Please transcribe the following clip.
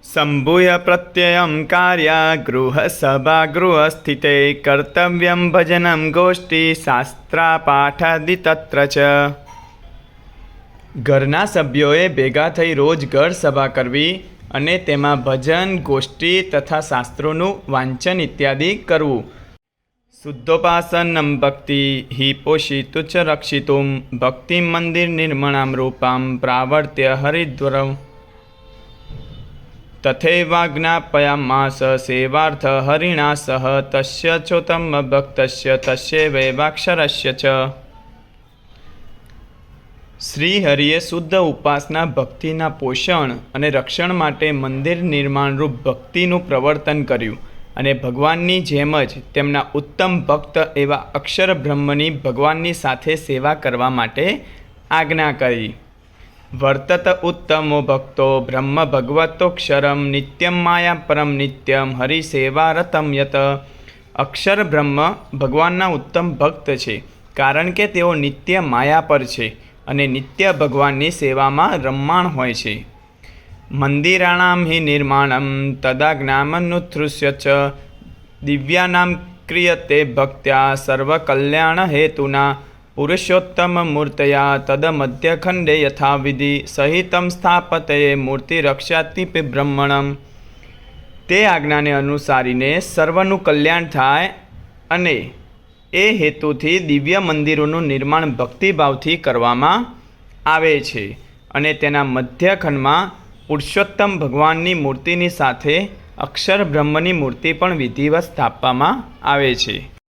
સંભૂય પ્રત્યયમ કાર્ય ગૃહસભાગૃહસ્થિતે કર્તવ્યમ ભજનમ ગોષ્ઠી શાસ્ત્રાપાઠાદિ તત્ર ચ। ઘરના સભ્યોએ ભેગા થઈ રોજ ઘર સભા કરવી અને તેમાં ભજન ગોષ્ઠી તથા શાસ્ત્રોનું વાંચન ઇત્યાદિ કરવું। શુદ્ધોપાસનમ ભક્તિ હિ પોષિતું ચ રક્ષિતુમ ભક્તિ મંદિર નિર્મણામ રૂપામ પ્રાવર્ત્ય હરિદ્વરમ તથૈવાજ્ઞાપયામાસ સેવાર્થ હરિણા સહ તસ્ય ચોતમ ભક્તસ્ય તસ્યૈવાક્ષરસ્ય ચ। શ્રી હરિએ શુદ્ધ ઉપાસના ભક્તિના પોષણ અને રક્ષણ માટે મંદિર નિર્માણરૂપ ભક્તિનું પ્રવર્તન કર્યું અને ભગવાનની જેમ જ તેમના ઉત્તમ ભક્ત એવા અક્ષર બ્રહ્મની ભગવાનની સાથે સેવા કરવા માટે આજ્ઞા કરી। વર્તત ઉત્તમો ભક્તો બ્રહ્મ ભગવતોક્ષરમ નિત્યમ માયા પરમ નિત્યમ હરિસેવારતમ યત। અક્ષર બ્રહ્મ ભગવાનના ઉત્તમ ભક્ત છે, કારણ કે તેઓ નિત્ય માયા પર છે અને નિત્ય ભગવાનની સેવામાં રમમાણ હોય છે। મંદિરાણામ હિ નિર્માણમ તદાજ્ઞામનુસૃત્ય ચ દિવ્યાનામ ક્રિયતે ભક્ત્યા સર્વકલ્યાણ હેતુના પુરુષોત્તમ મૂર્તયા તદમધ્યખંડે યથાવિધિ સહિતમ સ્થાપતયે મૂર્તિરક્ષાતિ બ્રહ્મણમ। તે આજ્ઞાને અનુસારીને સર્વનું કલ્યાણ થાય અને એ હેતુથી દિવ્ય મંદિરોનું નિર્માણ ભક્તિભાવથી કરવામાં આવે છે અને તેના મધ્યખંડમાં પુરુષોત્તમ ભગવાનની મૂર્તિની સાથે અક્ષર બ્રહ્મની મૂર્તિ પણ વિધિવત સ્થાપવામાં આવે છે।